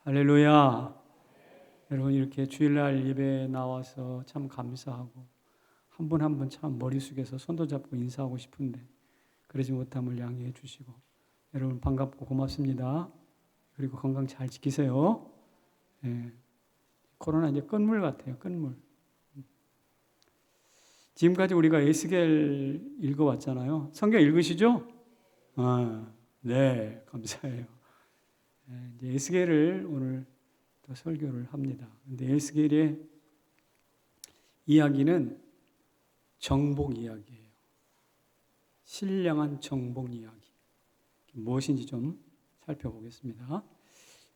할렐루야. 여러분 이렇게 주일날 예배에 나와서 참 감사하고 한 분 한 분 참 머리 숙여서 손도 잡고 인사하고 싶은데 그러지 못함을 양해해 주시고 여러분 반갑고 고맙습니다. 그리고 건강 잘 지키세요. 예. 코로나 이제 끝물 같아요. 끝물. 지금까지 우리가 에스겔 읽어왔잖아요. 성경 읽으시죠? 네, 감사해요. 이제 에스겔을 오늘 또 설교를 합니다. 근데 에스겔의 이야기는 정복 이야기예요. 신령한 정복 이야기. 무엇인지 좀 살펴보겠습니다.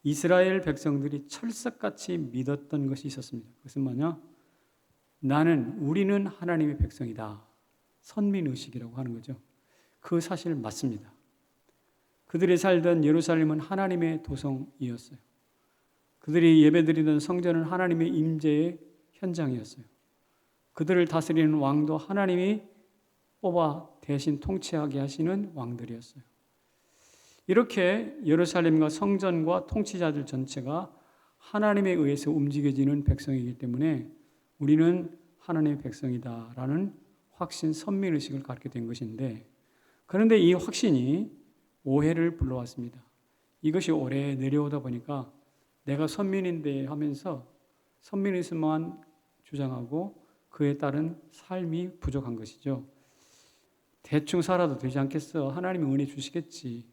이스라엘 백성들이 철석같이 믿었던 것이 있었습니다. 그것은 뭐냐? 우리는 하나님의 백성이다. 선민의식이라고 하는 거죠. 그 사실 맞습니다. 그들이 살던 예루살렘은 하나님의 도성이었어요. 그들이 예배드리던 성전은 하나님의 임재의 현장이었어요. 그들을 다스리는 왕도 하나님이 뽑아 대신 통치하게 하시는 왕들이었어요. 이렇게 예루살렘과 성전과 통치자들 전체가 하나님에 의해서 움직여지는 백성이기 때문에 우리는 하나님의 백성이다라는 확신, 선민의식을 갖게 된 것인데, 그런데 이 확신이 오해를 불러왔습니다. 이것이 오래 내려오다 보니까 내가 선민인데 하면서 선민의식만 주장하고 그에 따른 삶이 부족한 것이죠. 대충 살아도 되지 않겠어. 하나님이 은혜 주시겠지.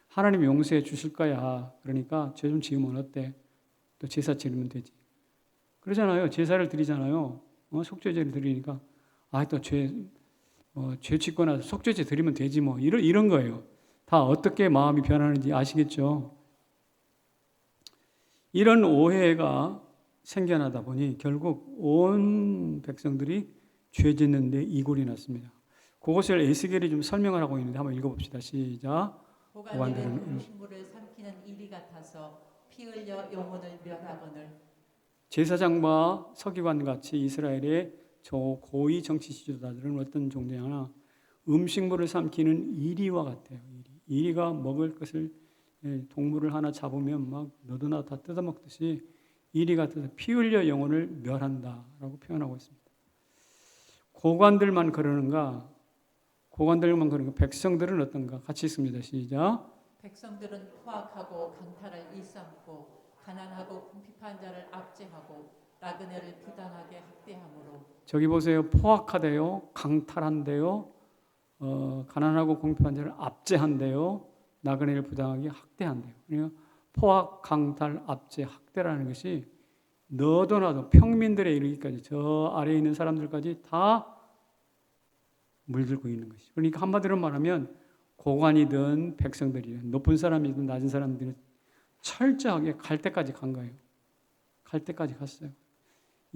하나님이 용서해 주실 거야. 그러니까 죄 좀 지으면 어때? 또 제사 지르면 되지. 그러잖아요. 제사를 드리잖아요. 속죄제를 드리니까 또 죄 짓고 나서 속죄제 드리면 되지 뭐. 이런 거예요. 다 어떻게 마음이 변하는지 아시겠죠? 이런 오해가 생겨나다 보니 결국 온 백성들이 죄 짓는데 이골이 났습니다. 그것을 에스겔이 좀 설명을 하고 있는데 한번 읽어봅시다. 시작. 고관들은 음식물을 삼키는 이리 같아서 피 흘려 영혼을 멸하거늘. 제사장과 서기관 같이 이스라엘의 저 고위 정치 지도자들은 어떤 종류냐, 음식물을 삼키는 이리와 같아요. 이리가 먹을 것을 동물을 하나 잡으면 막 너도나 다 뜯어먹듯이 이리 같아서 피 흘려 영혼을 멸한다라고 표현하고 있습니다. 고관들만 그러는가? 백성들은 어떤가? 같이 읽습니다. 시작. 백성들은 포악하고 강탈을 일삼고 가난하고 궁핍한 자를 압제하고 나그네를 부당하게 학대하므로. 저기 보세요. 포악하대요. 강탈한대요. 가난하고 궁핍한 자를 압제한대요. 나그네를 부당하게 학대한대요. 그러니까 포악, 강탈, 압제, 학대라는 것이 너도 나도 평민들에 이르기까지 저 아래에 있는 사람들까지 다 물들고 있는 것이죠. 그러니까 한마디로 말하면 고관이든 백성들이든 높은 사람이든 낮은 사람들은 철저하게 갈 때까지 간 거예요. 갈 때까지 갔어요.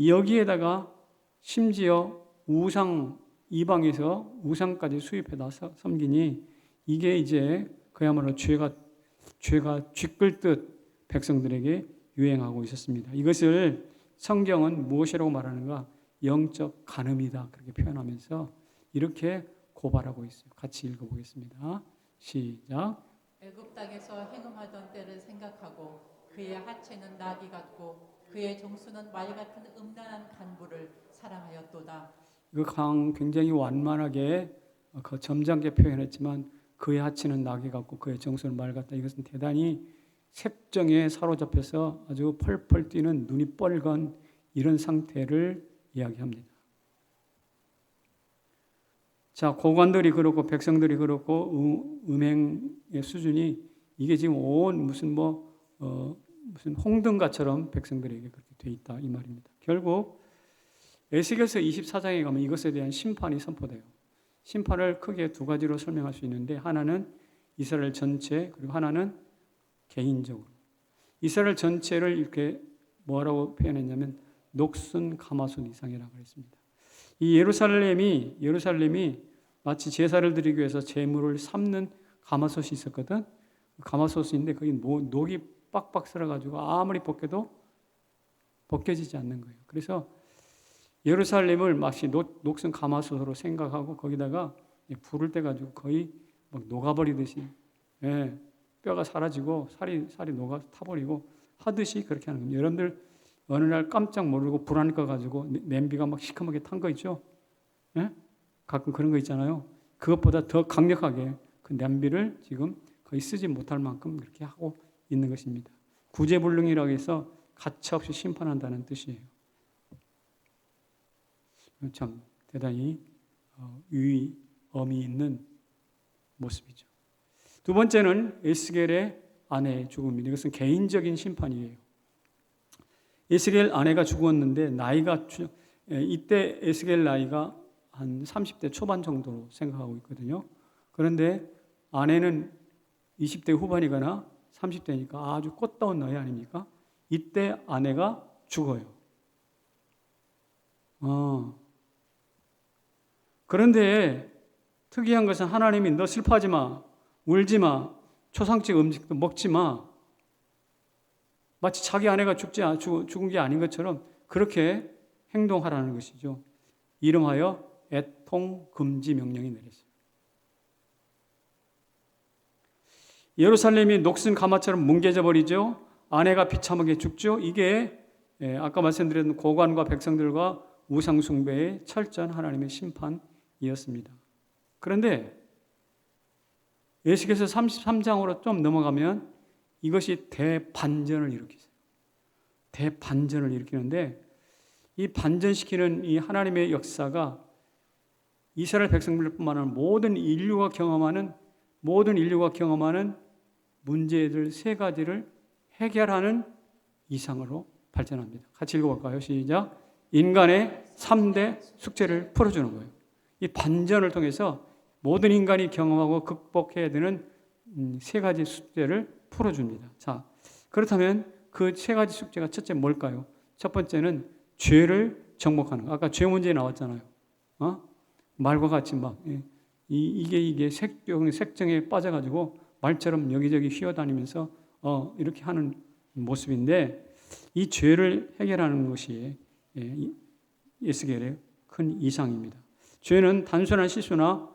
여기에다가 심지어 이방에서 우상까지 수입해다 섬기니 이게 이제 그야말로 죄가 쥐끌듯 백성들에게 유행하고 있었습니다. 이것을 성경은 무엇이라고 말하는가? 영적 간음이다. 그렇게 표현하면서 이렇게 고발하고 있어요. 같이 읽어보겠습니다. 시작. 애굽 땅에서 행음하던 때를 생각하고 그의 하체는 나귀 같고 그의 정수는 말 같은 음란한 간부를 사랑하였도다. 이거 굉장히 완만하게 점잖게 표현했지만 그의 하체는 나귀 같고 그의 정수는 말 같다. 이것은 대단히 색정에 사로잡혀서 아주 펄펄 뛰는 눈이 뻘건 이런 상태를 이야기합니다. 자, 고관들이 그렇고 백성들이 그렇고 음행의 수준이 이게 지금 온 무슨 홍등가처럼 백성들에게 그렇게 돼 있다 이 말입니다. 결국 에스겔서 24장에 가면 이것에 대한 심판이 선포돼요. 심판을 크게 두 가지로 설명할 수 있는데 하나는 이스라엘 전체 그리고 하나는 개인적으로. 이스라엘 전체를 이렇게 뭐라고 표현했냐면 녹슨 가마솥 이상이라고 했습니다. 이 예루살렘이 마치 제사를 드리기 위해서 제물을 삶는 가마솥이 있었거든. 가마솥인데 거기 녹이 빡빡 쓸어가지고 아무리 벗겨도 벗겨지지 않는 거예요. 그래서 예루살렘을 마치 녹슨 가마솥으로 생각하고 거기다가 불을 떼가지고 거의 막 녹아버리듯이 뼈가 사라지고 살이 녹아 타버리고 하듯이 그렇게 하는 겁니다. 여러분들 어느 날 깜짝 모르고 불안 꺼가지고 냄비가 막 시커멓게 탄 거 있죠? 예? 가끔 그런 거 있잖아요. 그것보다 더 강력하게 그 냄비를 지금 거의 쓰지 못할 만큼 그렇게 하고 있는 것입니다. 구제불능이라고 해서 가차없이 심판한다는 뜻이에요. 참 대단히 어미 있는 모습이죠. 두 번째는 에스겔의 아내의 죽음입니다. 이것은 개인적인 심판이에요. 에스겔 아내가 죽었는데 이때 에스겔 나이가 한 30대 초반 정도로 생각하고 있거든요. 그런데 아내는 20대 후반이거나 30대니까 아주 꽃다운 나이 아닙니까? 이때 아내가 죽어요. 그런데 특이한 것은 하나님이 너 슬퍼하지 마, 울지 마, 초상집 음식도 먹지 마. 마치 자기 아내가 죽은 게 아닌 것처럼 그렇게 행동하라는 것이죠. 이름하여 애통 금지 명령이 내렸어요. 예루살렘이 녹슨 가마처럼 뭉개져 버리죠. 아내가 비참하게 죽죠. 이게 아까 말씀드렸던 고관과 백성들과 우상 숭배의 철저한 하나님의 심판이었습니다. 그런데 에스겔서 33장으로 좀 넘어가면 이것이 대반전을 일으키세요. 대반전을 일으키는데 이 반전시키는 이 하나님의 역사가 이스라엘 백성들뿐만 아니라 모든 인류가 경험하는 문제들 세 가지를 해결하는 이상으로 발전합니다. 같이 읽어볼까요? 시작. 인간의 3대 숙제를 풀어주는 거예요. 이 반전을 통해서 모든 인간이 경험하고 극복해야 되는 세 가지 숙제를 풀어줍니다. 자, 그렇다면 그 세 가지 숙제가 첫째 뭘까요? 첫 번째는 죄를 정복하는 거. 아까 죄 문제 나왔잖아요. 말과 같이 막 이게 색정에 빠져가지고 말처럼 여기저기 휘어다니면서 이렇게 하는 모습인데 이 죄를 해결하는 것이 에스겔의 큰 이상입니다. 죄는 단순한 실수나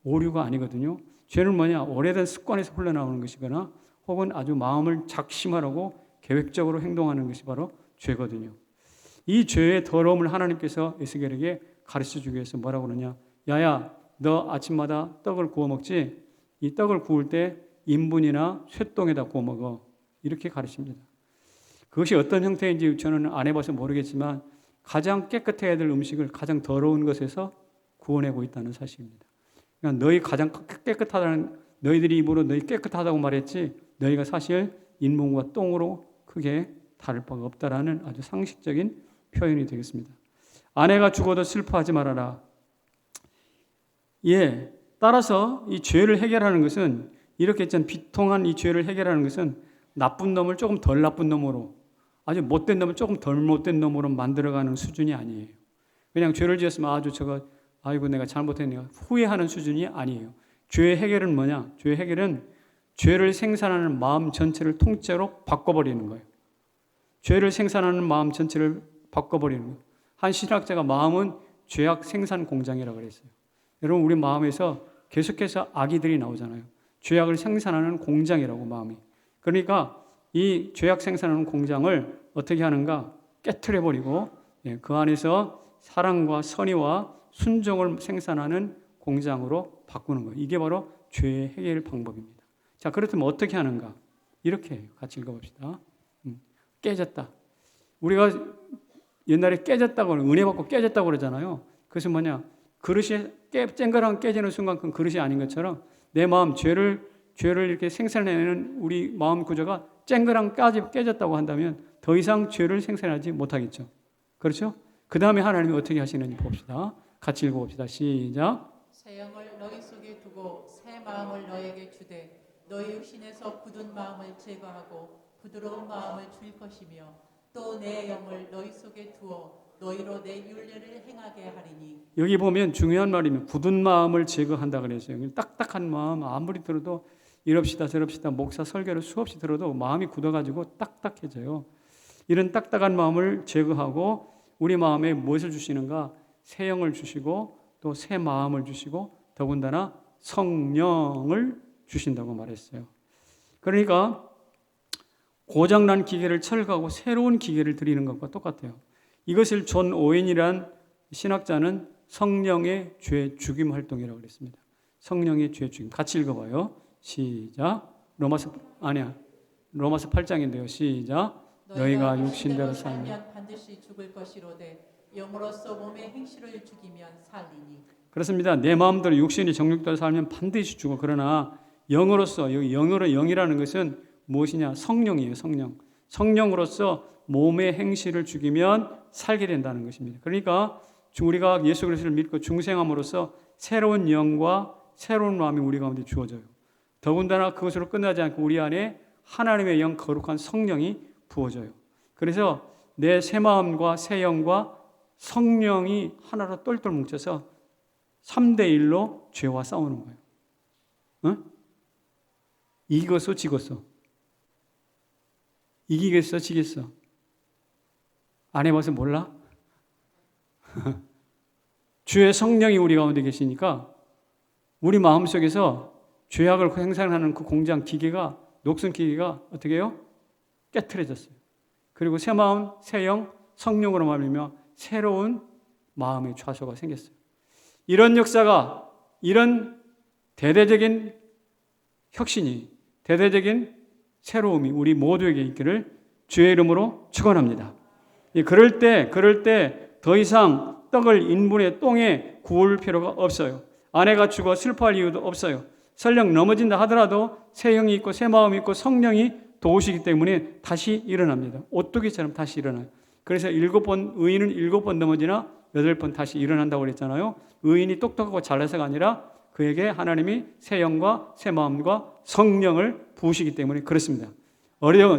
오류가 아니거든요. 죄는 뭐냐? 오래된 습관에서 흘러나오는 것이거나 혹은 아주 마음을 작심하라고 계획적으로 행동하는 것이 바로 죄거든요. 이 죄의 더러움을 하나님께서 에스겔에게 가르쳐주기 위해서 뭐라고 그러냐? 야야, 너 아침마다 떡을 구워 먹지? 이 떡을 구울 때 인분이나 쇠똥에다 구워 먹어. 이렇게 가르칩니다. 그것이 어떤 형태인지 저는 안 해봐서 모르겠지만 가장 깨끗해야 될 음식을 가장 더러운 것에서 구워내고 있다는 사실입니다. 그러니까 너희 가장 깨끗하다는 너희들이 입으로 너희 깨끗하다고 말했지 너희가 사실 인분과 똥으로 크게 다를 바가 없다라는 아주 상식적인 표현이 되겠습니다. 아내가 죽어도 슬퍼하지 말아라. 따라서 이 죄를 해결하는 것은 이렇게 있잖아요. 비통한 이 죄를 해결하는 것은 나쁜 놈을 조금 덜 나쁜 놈으로 아주 못된 놈을 조금 덜 못된 놈으로 만들어가는 수준이 아니에요. 그냥 죄를 지었으면 아이고 내가 잘못했네요. 후회하는 수준이 아니에요. 죄의 해결은 뭐냐? 죄의 해결은 죄를 생산하는 마음 전체를 통째로 바꿔버리는 거예요. 죄를 생산하는 마음 전체를 바꿔버리는 거예요. 한 신학자가 마음은 죄악 생산 공장이라고 그랬어요. 여러분 우리 마음에서 계속해서 악이들이 나오잖아요. 죄악을 생산하는 공장이라고 마음이. 그러니까 이 죄악 생산하는 공장을 어떻게 하는가? 깨트려버리고 그 안에서 사랑과 선의와 순종을 생산하는 공장으로 바꾸는 거예요. 이게 바로 죄의 해결 방법입니다. 자, 그렇다면 어떻게 하는가? 이렇게 해요. 같이 읽어봅시다. 깨졌다. 우리가 옛날에 깨졌다고 은혜 받고 깨졌다고 그러잖아요. 그것은 뭐냐? 그릇이 쨍그랑 깨지는 순간 그 그릇이 아닌 것처럼 내 마음 죄를 이렇게 생산해내는 우리 마음 구조가 쨍그랑 깨졌다고 한다면 더 이상 죄를 생산하지 못하겠죠. 그렇죠? 그 다음에 하나님이 어떻게 하시는지 봅시다. 같이 읽어봅시다. 시작. 새 영을 너희 속에 두고 새 마음을 너에게 주되 너희 육신에서 굳은 마음을 제거하고 부드러운 마음을 줄 것이며 또 내 영을 너희 속에 두어 너희로 내 율례를 행하게 하리니. 여기 보면 중요한 말이면 굳은 마음을 제거한다 그랬어요. 딱딱한 마음 아무리 들어도 이럽시다 저럽시다 목사 설교를 수없이 들어도 마음이 굳어가지고 딱딱해져요. 이런 딱딱한 마음을 제거하고 우리 마음에 무엇을 주시는가? 새 영을 주시고 또 새 마음을 주시고 더군다나 성령을 주신다고 말했어요. 그러니까 고장난 기계를 철거하고 새로운 기계를 드리는 것과 똑같아요. 이것을 존 오웬이란 신학자는 성령의 죄 죽임 활동이라고 그랬습니다. 성령의 죄 죽임. 같이 읽어봐요. 시작. 로마서 8장인데요. 시작. 너희가 육신대로 살면 반드시 죽을 것이로되 영으로서 몸의 행실을 죽이면 살리니. 그렇습니다. 내 마음대로 육신이 정욕대로 살면 반드시 죽어. 그러나 영으로서, 여기 영이라는 것은 무엇이냐? 성령이에요. 성령으로서 몸의 행실을 죽이면 살게 된다는 것입니다. 그러니까 우리가 예수 그리스도를 믿고 중생함으로써 새로운 영과 새로운 마음이 우리 가운데 주어져요. 더군다나 그것으로 끝나지 않고 우리 안에 하나님의 영 거룩한 성령이 부어져요. 그래서 내 새 마음과 새 영과 성령이 하나로 똘똘 뭉쳐서 3대1로 죄와 싸우는 거예요. 응? 이기겠어, 지겠어? 이기겠어, 지겠어? 안 해봐서 몰라? 주의 성령이 우리 가운데 계시니까 우리 마음속에서 죄악을 행사하는 그 공장 기계가, 녹슨 기계가 어떻게 해요? 깨트려졌어요. 그리고 새 마음, 새 영, 성령으로 말미암아 새로운 마음의 좌소가 생겼어요. 이런 역사가, 이런 대대적인 혁신이, 대대적인 새로움이 우리 모두에게 있기를 주의 이름으로 축원합니다. 그럴 때 더 이상 떡을 인분의 똥에 구울 필요가 없어요. 아내가 죽어 슬퍼할 이유도 없어요. 설령 넘어진다 하더라도 새 영이 있고 새 마음이 있고 성령이 도우시기 때문에 다시 일어납니다. 오뚜기처럼 다시 일어나요. 그래서 의인은 7번 넘어지나 8번 다시 일어난다고 그랬잖아요. 의인이 똑똑하고 잘나서가 아니라 그에게 하나님이 새 영과 새 마음과 성령을 부으시기 때문에 그렇습니다.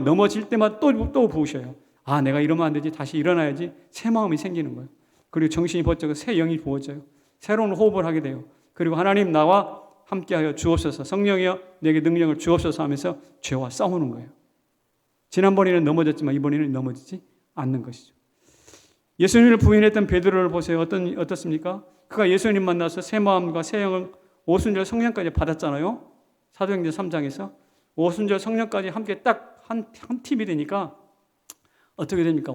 넘어질 때마다 또 부으셔요. 아, 내가 이러면 안 되지. 다시 일어나야지. 새 마음이 생기는 거예요. 그리고 정신이 번쩍 새 영이 부어져요. 새로운 호흡을 하게 돼요. 그리고 하나님 나와 함께하여 주옵소서, 성령이여 내게 능력을 주옵소서 하면서 죄와 싸우는 거예요. 지난번에는 넘어졌지만 이번에는 넘어지지 않는 것이죠. 예수님을 부인했던 베드로를 보세요. 어떻습니까? 그가 예수님 만나서 새 마음과 새 영을 오순절 성령까지 받았잖아요. 사도행전 3장에서 오순절 성령까지 함께 딱 한 팀이 되니까 어떻게 됩니까?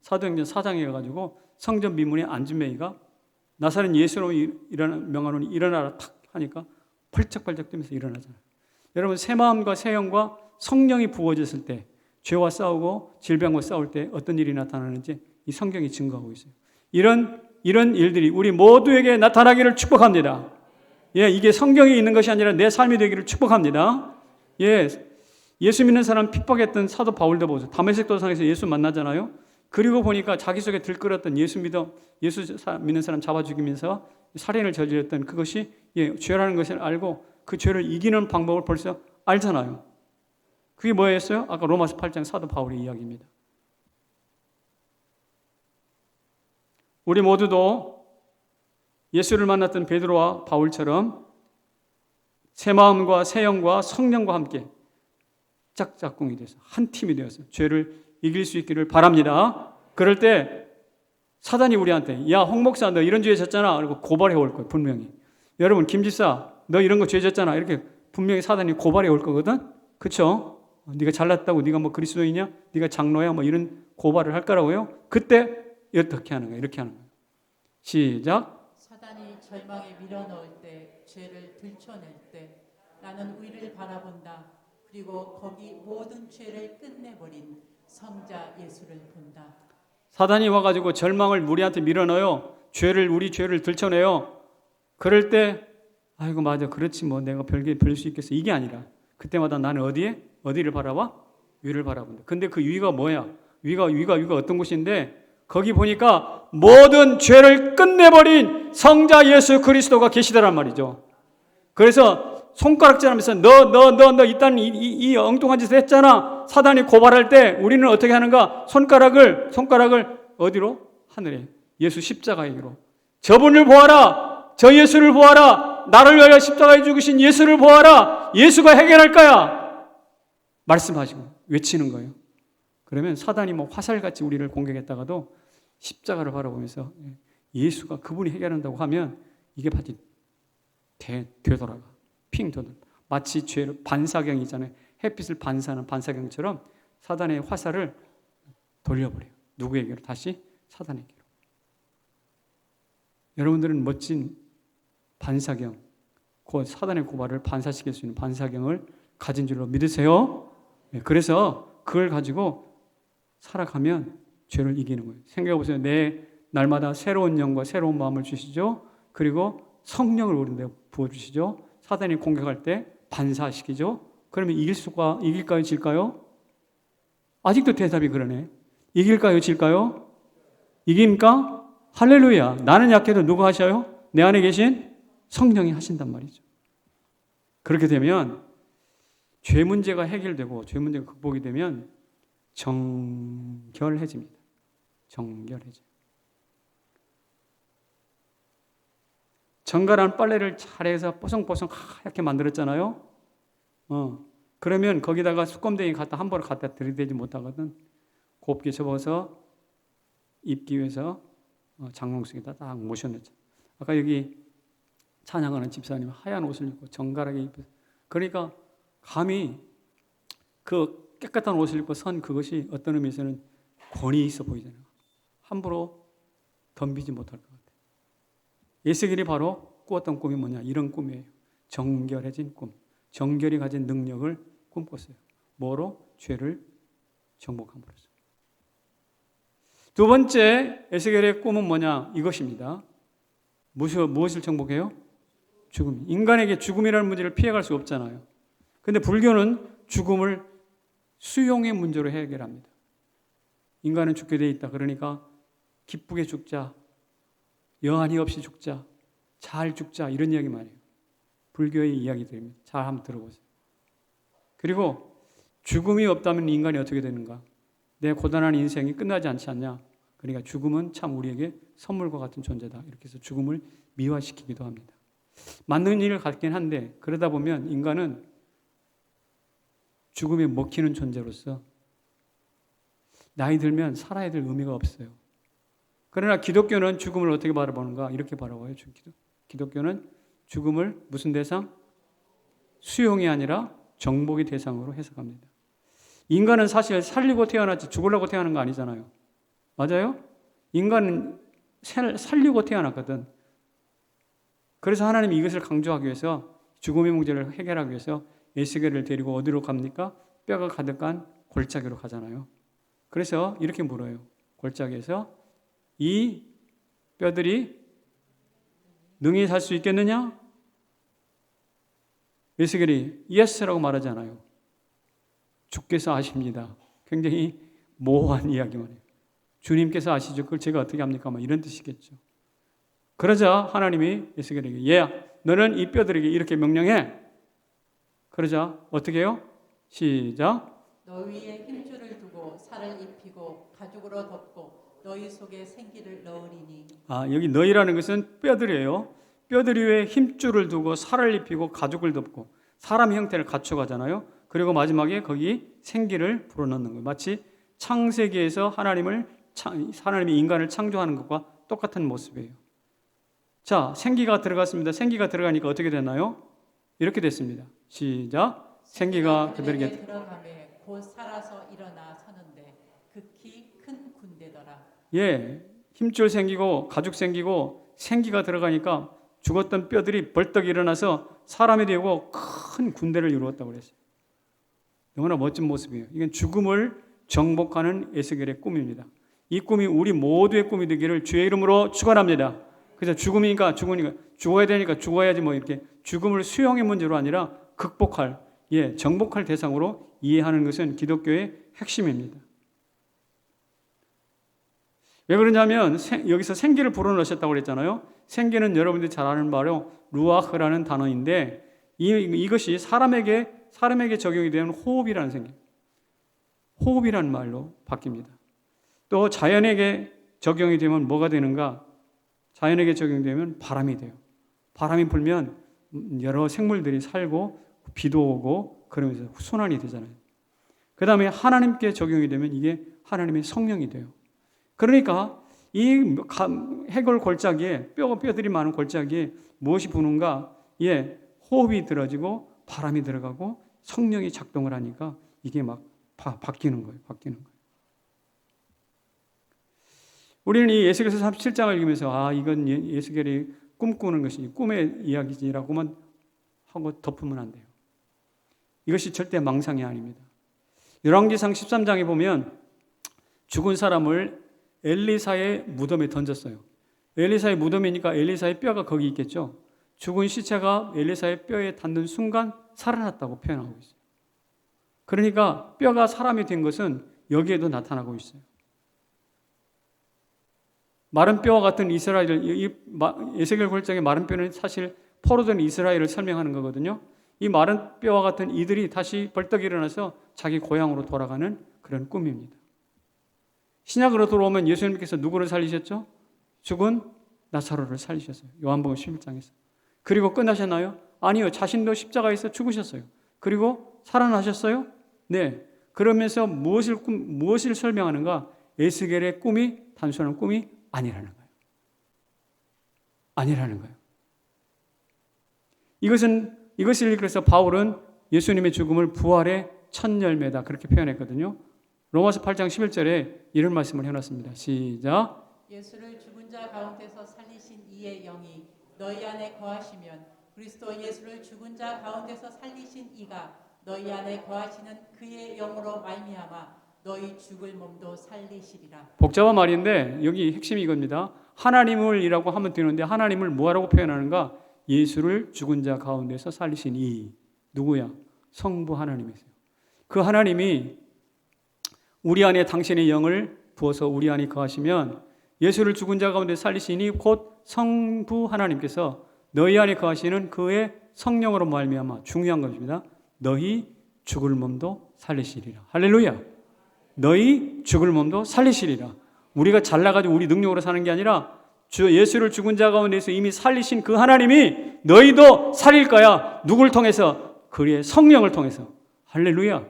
사도행전 4장에 가가지고 성전 미문에 앉은 메이가 나사렛 예수로 명하노니 일어나라 탁 하니까 펄쩍펄쩍 뛰면서 일어나잖아요. 여러분, 새 마음과 새 영과 성령이 부어졌을 때 죄와 싸우고 질병과 싸울 때 어떤 일이 나타나는지 이 성경이 증거하고 있어요. 이런 일들이 우리 모두에게 나타나기를 축복합니다. 이게 성경에 있는 것이 아니라 내 삶이 되기를 축복합니다. 예수 믿는 사람 핍박했던 사도 바울도 보세요. 다메섹 도상에서 예수 만나잖아요. 그리고 보니까 자기 속에 들끓었던 예수 믿는 사람 잡아 죽이면서 살인을 저질렀던 그것이 죄라는 것을 알고 그 죄를 이기는 방법을 벌써 알잖아요. 그게 뭐였어요? 아까 로마서 8장 사도 바울의 이야기입니다. 우리 모두도 예수를 만났던 베드로와 바울처럼 새 마음과 새 영과 성령과 함께 짝짝꿍이 돼서 한 팀이 되어서 죄를 이길 수 있기를 바랍니다. 그럴 때 사단이 우리한테 야, 홍 목사 너 이런 죄 졌잖아. 그리고 고발해 올 거예요. 분명히. 여러분, 김 집사 너 이런 거 죄 졌잖아. 이렇게 분명히 사단이 고발해 올 거거든. 그렇죠? 네가 잘났다고 네가 뭐 그리스도이냐? 네가 장로야? 뭐 이런 고발을 할 거라고요. 그때 어떻게 하는 거예요? 이렇게 하는 거예요. 시작. 사단이 절망에 밀어넣을 때, 죄를 들춰낼 때 나는 위를 바라본다. 그리고 거기 모든 죄를 끝내버린 성자 예수를 본다. 사단이 와가지고 절망을 우리한테 밀어넣어요. 우리 죄를 들춰내요. 그럴 때 아이고 맞아, 그렇지 뭐 내가 별 수 있겠어. 이게 아니라 그때마다 나는 어디를 바라봐? 위를 바라본다. 근데 그 위가 뭐야? 위가 어떤 곳인데 거기 보니까 모든 죄를 끝내버린 성자 예수 그리스도가 계시더란 말이죠. 그래서 손가락질하면서 너 일단 이 엉뚱한 짓을 했잖아. 사단이 고발할 때 우리는 어떻게 하는가? 손가락을 어디로? 하늘에. 예수 십자가에 기로. 저분을 보아라. 저 예수를 보아라. 나를 위하여 십자가에 죽으신 예수를 보아라. 예수가 해결할 거야. 말씀하시고 외치는 거예요. 그러면 사단이 뭐 화살같이 우리를 공격했다가도 십자가를 바라보면서 예수가 그분이 해결한다고 하면 이게 바지 되돌아가. 핑 도는 마치 죄를 반사경이잖아요. 햇빛을 반사하는 반사경처럼 사단의 화살을 돌려버려요. 누구에게로? 다시 사단에게로. 여러분들은 멋진 반사경, 사단의 고발을 반사시킬 수 있는 반사경을 가진 줄로 믿으세요? 그래서 그걸 가지고 살아가면 죄를 이기는 거예요. 생각해 보세요. 내 날마다 새로운 영과 새로운 마음을 주시죠. 그리고 성령을 우리한테 부어주시죠. 사단이 공격할 때 반사시키죠. 그러면 이길까요? 질까요? 아직도 대답이 그러네. 이길까요? 질까요? 이깁니까? 할렐루야. 나는 약해도 누가 하셔요? 내 안에 계신 성령이 하신단 말이죠. 그렇게 되면 죄 문제가 해결되고 죄 문제가 극복이 되면 정결해집니다. 정결해져요. 정갈한 빨래를 잘해서 뽀송뽀송 하얗게 만들었잖아요. 그러면 거기다가 수검댕이 한 번에 갖다 들이대지 못하거든. 곱게 접어서 입기 위해서 장롱 속에다 딱 모셔냈죠. 아까 여기 찬양하는 집사님 하얀 옷을 입고 정갈하게 입고, 그러니까 감히 그 깨끗한 옷을 입고 선 그것이 어떤 의미에서는 권위 있어 보이잖아요. 함부로 덤비지 못할 것 같아요. 에스겔이 바로 꾸었던 꿈이 뭐냐? 이런 꿈이에요. 정결해진 꿈. 정결이 가진 능력을 꿈꿨어요. 뭐로? 죄를 정복함으로써. 두 번째 에스겔의 꿈은 뭐냐? 이것입니다. 무엇을 정복해요? 죽음. 인간에게 죽음이라는 문제를 피해갈 수 없잖아요. 근데 불교는 죽음을 수용의 문제로 해결합니다. 인간은 죽게 돼 있다. 그러니까 기쁘게 죽자. 여한이 없이 죽자. 잘 죽자. 이런 이야기만 해요. 불교의 이야기들입니다. 잘 한번 들어보세요. 그리고 죽음이 없다면 인간이 어떻게 되는가? 내 고단한 인생이 끝나지 않지 않냐? 그러니까 죽음은 참 우리에게 선물과 같은 존재다. 이렇게 해서 죽음을 미화시키기도 합니다. 맞는 일을 갖긴 한데 그러다 보면 인간은 죽음에 먹히는 존재로서 나이 들면 살아야 될 의미가 없어요. 그러나 기독교는 죽음을 어떻게 바라보는가? 이렇게 바라봐요. 기독교는 죽음을 무슨 대상? 수용이 아니라 정복의 대상으로 해석합니다. 인간은 사실 살리고 태어났지 죽으려고 태어난 거 아니잖아요. 맞아요? 인간은 살리고 태어났거든. 그래서 하나님이 이것을 강조하기 위해서 죽음의 문제를 해결하기 위해서 에스겔을 데리고 어디로 갑니까? 뼈가 가득한 골짜기로 가잖아요. 그래서 이렇게 물어요. 골짜기에서 이 뼈들이 능히 살 수 있겠느냐? 에스겔이 예스라고 말하잖아요. 주께서 아십니다. 굉장히 모호한 이야기만 해요. 주님께서 아시죠? 그걸 제가 어떻게 합니까? 이런 뜻이겠죠. 그러자 하나님이 에스겔에게 얘야, 너는 이 뼈들에게 이렇게 명령해. 그러자 어떻게 해요? 시작. 너 위에 힘줄을 두고 살을 입히고 가죽으로 덮고 너희 속에 생기를 넣으리니. 여기 너희라는 것은 뼈들이에요. 뼈들 위에 힘줄을 두고 살을 입히고 가죽을 덮고 사람 형태를 갖춰가잖아요. 그리고 마지막에 거기 생기를 불어넣는 거예요. 마치 창세기에서 하나님이 인간을 창조하는 것과 똑같은 모습이에요. 자, 생기가 들어갔습니다. 생기가 들어가니까 어떻게 됐나요? 이렇게 됐습니다. 시작. 생기가 그들에게 들어가매 곧 살아서 일어나 서는데 극히 큰 군대더라. 예, 힘줄 생기고 가죽 생기고 생기가 들어가니까 죽었던 뼈들이 벌떡 일어나서 사람이 되고 큰 군대를 이루었다고 그랬어요. 너무나 멋진 모습이에요. 이건 죽음을 정복하는 에스겔의 꿈입니다. 이 꿈이 우리 모두의 꿈이 되기를 주의 이름으로 축원합니다. 그래서 죽음이니까 죽으니까 죽어야 되니까 죽어야지 이렇게 죽음을 수용의 문제로 아니라 극복할, 정복할 대상으로 이해하는 것은 기독교의 핵심입니다. 왜 그러냐면 여기서 생기를 불어넣으셨다고 그랬잖아요. 생기는 여러분들이 잘 아는 바로 루아흐라는 단어인데 이것이 사람에게 적용이 되는 호흡이라는 생기. 호흡이라는 말로 바뀝니다. 또 자연에게 적용이 되면 뭐가 되는가? 자연에게 적용되면 바람이 돼요. 바람이 불면 여러 생물들이 살고 비도 오고 그러면서 순환이 되잖아요. 그 다음에 하나님께 적용이 되면 이게 하나님의 성령이 돼요. 그러니까 이 해골 골짜기에 뼈들이 많은 골짜기에 무엇이 부는가? 호흡이 들어지고 바람이 들어가고 성령이 작동을 하니까 이게 막 바뀌는 거예요. 우리는 이 에스겔서 37장을 읽으면서 이건 에스겔이 꿈꾸는 것이 꿈의 이야기지라고만 하고 덮으면 안 돼요. 이것이 절대 망상이 아닙니다. 열왕기상 13장에 보면 죽은 사람을 엘리사의 무덤에 던졌어요. 엘리사의 무덤이니까 엘리사의 뼈가 거기 있겠죠. 죽은 시체가 엘리사의 뼈에 닿는 순간 살아났다고 표현하고 있어요. 그러니까 뼈가 사람이 된 것은 여기에도 나타나고 있어요. 마른 뼈와 같은 이스라엘, 에스겔 골짜기 마른 뼈는 사실 포로된 이스라엘을 설명하는 거거든요. 이 마른 뼈와 같은 이들이 다시 벌떡 일어나서 자기 고향으로 돌아가는 그런 꿈입니다. 신약으로 들어오면 예수님께서 누구를 살리셨죠? 죽은 나사로를 살리셨어요. 요한복음 11장에서. 그리고 끝나셨나요? 아니요. 자신도 십자가에서 죽으셨어요. 그리고 살아나셨어요? 네. 그러면서 무엇을 설명하는가? 에스겔의 꿈이 단순한 꿈이 아니라는 거예요. 이것을 그래서 바울은 예수님의 죽음을 부활의 첫 열매다 그렇게 표현했거든요. 로마서 8장 11절에 이런 말씀을 해놨습니다. 시작. 예수를 죽은 자 가운데서 살리신 이의 영이 너희 안에 거하시면 그리스도 예수를 죽은 자 가운데서 살리신 이가 너희 안에 거하시는 그의 영으로 말미암아 너희 죽을 몸도 살리시리라. 복잡한 말인데 여기 핵심이 이겁니다. 하나님을이라고 하면 되는데 하나님을 뭐라고 표현하는가? 예수를 죽은 자 가운데서 살리신 이 누구야? 성부 하나님이세요. 그 하나님이 우리 안에 당신의 영을 부어서 우리 안에 거하시면 예수를 죽은 자 가운데 살리시니 곧 성부 하나님께서 너희 안에 거하시는 그의 성령으로 말미암아 중요한 것입니다. 너희 죽을 몸도 살리시리라. 할렐루야. 너희 죽을 몸도 살리시리라. 우리가 잘나가지고 우리 능력으로 사는 게 아니라 예수를 죽은 자 가운데서 이미 살리신 그 하나님이 너희도 살릴 거야. 누굴 통해서? 그의 성령을 통해서. 할렐루야.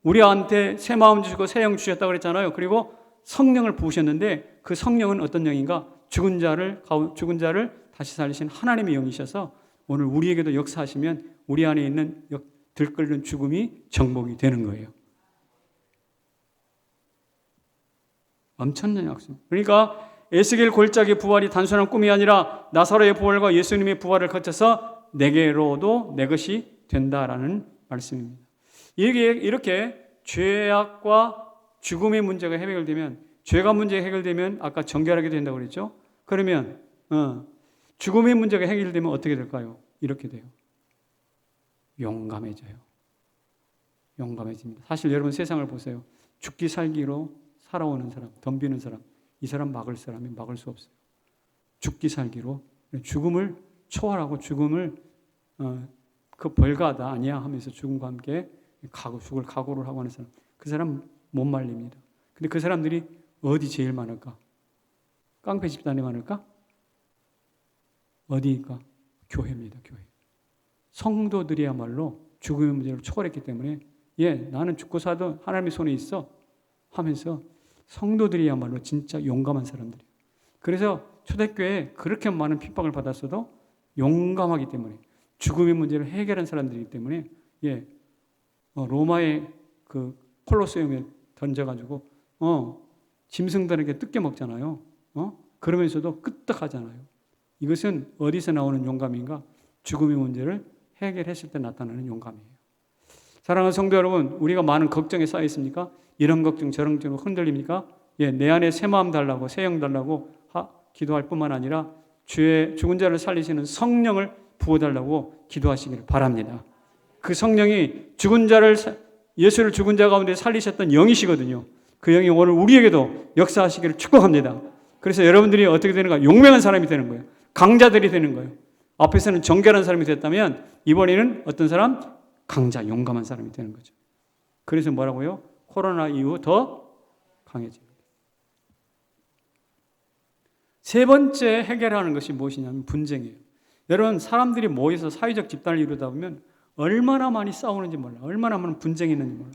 우리한테 새 마음 주시고 새 영 주셨다고 그랬잖아요. 그리고 성령을 부으셨는데 그 성령은 어떤 영인가? 죽은 자를 다시 살리신 하나님의 영이셔서 오늘 우리에게도 역사하시면 우리 안에 있는 들끓는 죽음이 정복이 되는 거예요. 엄청난 약속. 그러니까 에스겔 골짜기 부활이 단순한 꿈이 아니라 나사로의 부활과 예수님의 부활을 거쳐서 내게로도 내 것이 된다라는 말씀입니다. 이게 이렇게 죄악과 죽음의 문제가 해결되면, 죄가 문제가 해결되면 아까 정결하게 된다고 그랬죠. 그러면 죽음의 문제가 해결되면 어떻게 될까요? 이렇게 돼요. 용감해져요. 용감해집니다. 사실 여러분 세상을 보세요. 죽기 살기로 살아오는 사람, 덤비는 사람, 이 사람 막을 사람이 막을 수 없어요. 죽기 살기로 죽음을 초월하고 죽음을 그 벌가다 아니야 하면서 죽음과 함께 죽을 각오를 하고 하는 사람, 그 사람 못 말립니다. 근데 그 사람들이 어디 제일 많을까? 깡패 집단에 많을까? 어디일까? 교회입니다. 교회. 성도들이야말로 죽음의 문제를 초월했기 때문에 나는 죽고 사도 하나님의 손에 있어 하면서 성도들이야말로 진짜 용감한 사람들이에요. 그래서 초대교회에 그렇게 많은 핍박을 받았어도 용감하기 때문에 죽음의 문제를 해결한 사람들이기 때문에 로마의 그 콜로세움에 던져가지고 짐승들에게 뜯겨 먹잖아요. 그러면서도 끄떡하잖아요. 이것은 어디서 나오는 용감인가? 죽음의 문제를 해결했을 때 나타나는 용감이에요. 사랑하는 성도 여러분, 우리가 많은 걱정에 쌓여 있습니까? 이런 걱정 저런 걱정으로 흔들립니까? 내 안에 새 마음 달라고 새 영 달라고 기도할 뿐만 아니라 죽은 자를 살리시는 성령을 부어달라고 기도하시기를 바랍니다. 그 성령이 예수를 죽은 자 가운데 살리셨던 영이시거든요. 그 영이 오늘 우리에게도 역사하시기를 축복합니다. 그래서 여러분들이 어떻게 되는가? 용맹한 사람이 되는 거예요. 강자들이 되는 거예요. 앞에서는 정결한 사람이 됐다면 이번에는 어떤 사람? 강자, 용감한 사람이 되는 거죠. 그래서 뭐라고요? 코로나 이후 더 강해집니다. 세 번째 해결하는 것이 무엇이냐면 분쟁이에요. 여러분, 사람들이 모여서 사회적 집단을 이루다 보면 얼마나 많이 싸우는지 몰라. 얼마나 많은 분쟁이 있는지 몰라.